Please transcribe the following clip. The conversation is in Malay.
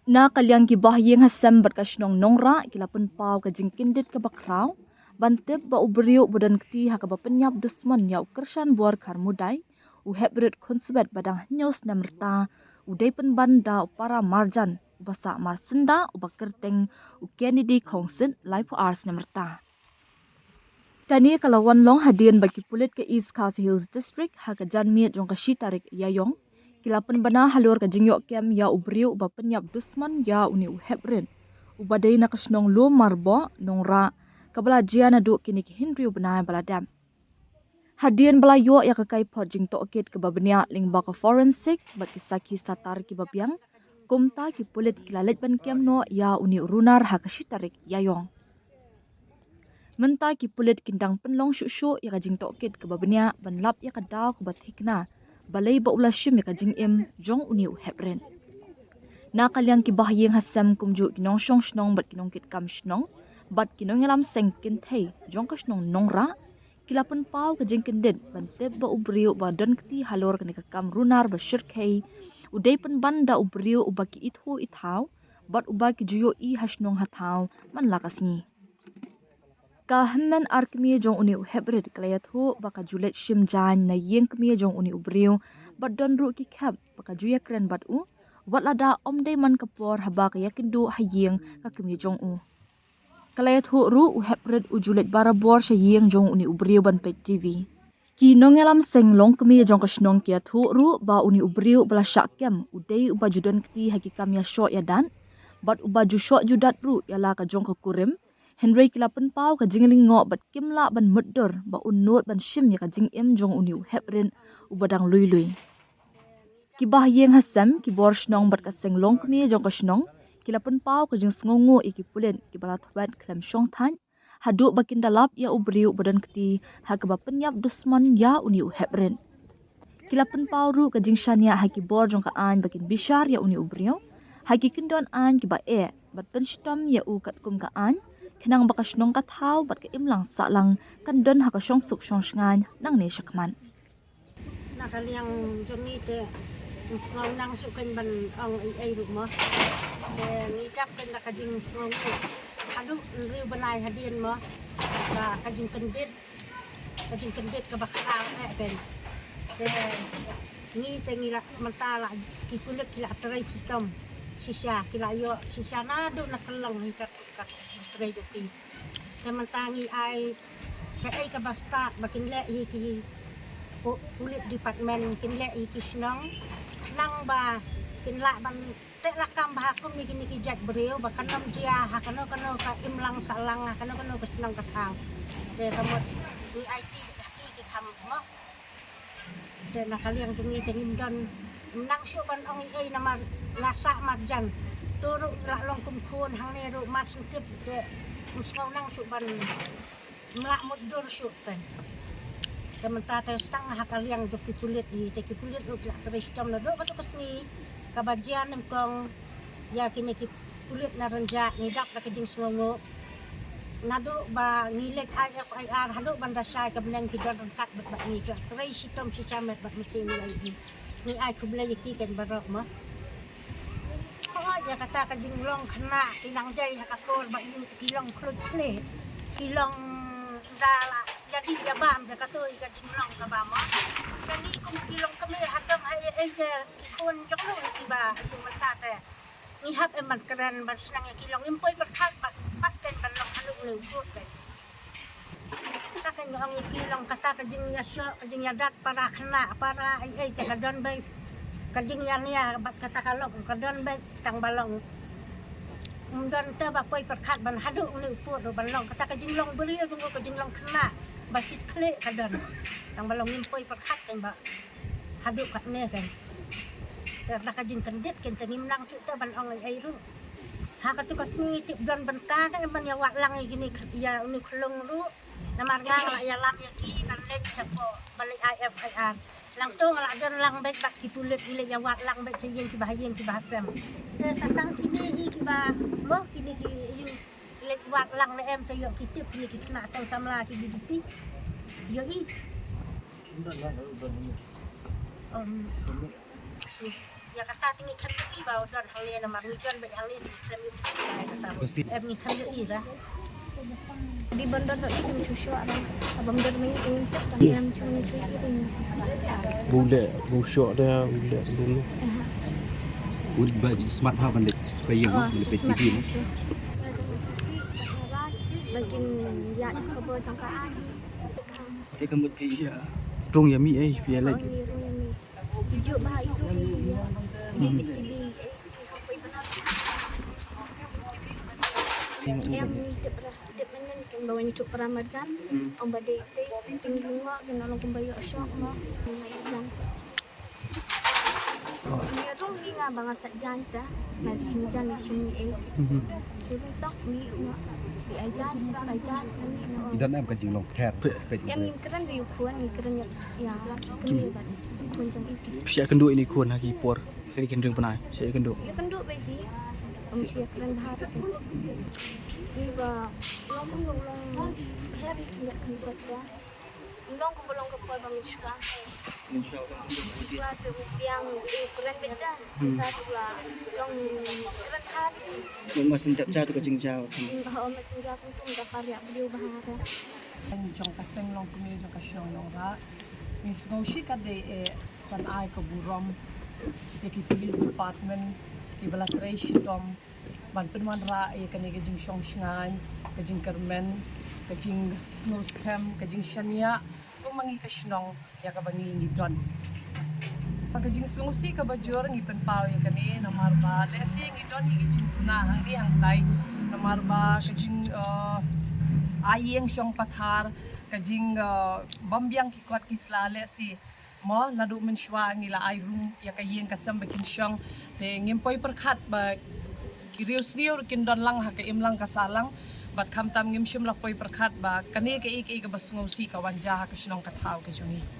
Na kalyang gibahyeng hasem berkasnong nongra kilapun pau ka jingkindit ka bakraw bantep ba ubriu bodan kti ha ka bapenyap dusman ya ukershan buar karmudai u hebret konsubet badang hnyos namrta udai banda upara marjan ubasa marsenda ubakerteng u Kennedy Kongsit Life Arts namrta. Tani kalawan long hadian bagi pulit ke East Khasi Hills District ha ka janmiet jong ka shitarik yayong kilapan bana halur ka jingyok kem ya ubriu uba penyap dusman ya uni uhebrin ubadai na kasnong lo marbo nongra kabala jiana du kini ki hinriu bana baladam hadian bala yo ya kakai pot jing tokit ke babnya lingba ka forensic bat kisaki satar ki babyang kumta ki pulit kilalet ban kem no ya uni urunar ha ka shitarik yayong menta ki pulit kindang penlong shushu ya ka jing tokit ke babnya banlap ya ka daw ke batikna balai ba ula shim ya ka jing im jong uni uhebren na kalyang ki bahyeng hasam kumju kinong shong shnong bat kinong kit kam shnong bat kinong yalam sengkin thei jong ka shnong nongra kilapun pau ka jing kindit ban teb ba ubriu ba don kti halor ka ka kam runar ba shirkhei udai pen banda ubriu ubaki ithu ithau bat ubaki juyo I hashnong hathau man lakasngi ka hemmen arkmi jong uni uhebret klayathu baka julet shimjan na yeng kmi jong uni ubriu bat don ru ki khap baka juya kren bat u wat lada omdei man kapor haba ka yakindu hayeng ka kmi jong u klayathu ru uhebret ujulet barabor shayeng jong uni ubriu ban pe TV ki nongelam senglong kmi jong ka shnong kia thu ru ba uni ubriu bala syakem udei uba judan kti hakikam ya sho ya dan bat uba ju sho judat ru yala ka jong ka kurim Henry kilapan pau ka jingling ngo bat kimla ban muddor ba unnot ban shim ya ka jing im jong uni uhebrin ubadang lui ki bahyeng hasam ki bor shnong bat ka senglong kmi jong ka shnong kilapan pau ka jing sngongo iki pulen ki bala thwat klam shong than hadu bakin dalap ya ubriu badan kti ha ka bapenyap dusman ya uni uhebrin kilapan pau ru ka jing shania ha ki bor jong ka an bakin bishar ya uni ubriu ha ki kindon an ki ba e bat penshitam ya u kat kum ka an kenang bakas nong ka thau bat ka imlang salang kan don ha ka shong suk shong shngan nang ne shakman nakaliang jomi te ngau nang sukan ban ang ai ru mo te ni kap kan nakading ngau hadu ri banai hadien mo ba kajing kendit ka bakal ben te ni te ngira mentala ki kulit kila terai hitam sisa kila yo sisa nado nakalong ni ka terai dopi te mentangi ai ka basta bakin le ki kulit department kinle ikisnong nang ba kinla ban te lakam ba ko mi kini kijat breu ba kanam jia ha kano ka imlang salang ha kano ka senang ka thang de kamot ni IT ki tham mo de nakaliang tungi tengim don nang syo ban ong ai na nasa marjan turu la long kum khon hang ne ro mat sintip de musngau nang syo ban mlak mudur syo pen Sementara stang hakaliang joki kulit di teki kulit lu tak terus jam nado batu kesni kabajian engkong ya kini ki kulit na renjak nidak ka kejing songo nado ba ngilek IFIR hado banda sai ka benang ki don kat bat ni ka terus sitom si chamet bat mesti ni ni ai kuble ki kan barok ma oh ya kata kejing long kena ilang jai hakakor ba ni kilong kulit ni kilong dala jadi ya bam da katoi ka jinglong ka ba mo kani kung kilong kami hagam ay kun joklo iba yung matate ni hab e man kran ban snang kilong impoy berkat pat kan ban long halu ngut kan ta kan ang kilong kasa ka jing yasyo ka jing yadat para khna para ay ka don bay ka jing yan ya bat kata kalok ka don bay tang balong don ta ba poy berkat ban hadu ngut ro ban long kata ka jinglong beli jung ka jinglong khna basit kle kadon tang balong impoy perkat kan ba hadu kat ne kan terla kajing kendit kan tangim nang kita ban ong ai ru ha ka tu ka ni tip don ban ka kan ban ya wat lang gini ya uni khlong ru namar ngang la ya lam ya ki nan lek sapo balik IFIR lang to la don lang bek bak ki tulet ile ya wat lang bek sing ki bahayeng ki bahasam satang kini ki ba mo kini ki lek wat lang le em sayo kitip ni kitna sang samla ki diti yo I ya kata tinggi kan ni bau dan hal ni nama hujan baik hal ni kami kata Gosip. ni kan ni dah Di bandar tak itu susu ada. Abang bandar main ingin tak dan yang cuma itu ini. Bulat, busuk dia, bulat dulu. Udah baju smart hub anda supaya boleh PTV ni. Bagian ya kebun cangkaan. Dia kamu dia rong ya mi biar Oh lagi. ni rumah ni. Hijau bah itu ya. Di PTV apa ibarat. Yang ni tip mana kan bawa ni cuk Ramadan. Om badai te tinggi ngak kan orang kembali syok ngak. Ramadan. Ni rong hingga bang asat janta. Nak simjan ni sini Sibuk tak ni ngak. Si ajan ni no. Dan am kajing long cat. Yang ni keren riu kuan ni keren ya keren ban. Kuan jam itu. Siap kenduk ini kuan lagi por. Ini kendung pernah. Siap kenduk. Ya kenduk bagi. Siya keren bahar. Iba long hari tidak kan saja. Long ko belum ko bang misra. Suatu yang keren beda. Kita dua long keren hari. Masin tak jatuh ke jingjau. Bahawa mesin japun tu dapat ya beliau bahar. jong kaseng long kumi jong kasyong long ra ni sngoshi ka de pan ai ko burom de ki police department ki bala trace tom ban penwan ra e ka ne ge jing shong shngan ka jing karmen ka jing sngosh cam ka jing shania ko mangi ka shnong ya ka bangi ni don ka jing sngoshi ka bajor ngi pen pau ya ka ne na mar ba le si ngi don hi jing na hang ri hang tai na mar ba ka jing ayeng syong pathar kajing bambiang ki kwat ki slale si mo nadu men shwa ngila ai room ya kayeng kasam bakin syong te ngempoi perkhat ba kirius riu kin don lang ha ka imlang kasalang bat kham tam ngim shim la poi perkhat ba kani ke ik basngau si ka wanja ha ka shnong ka thau ke juni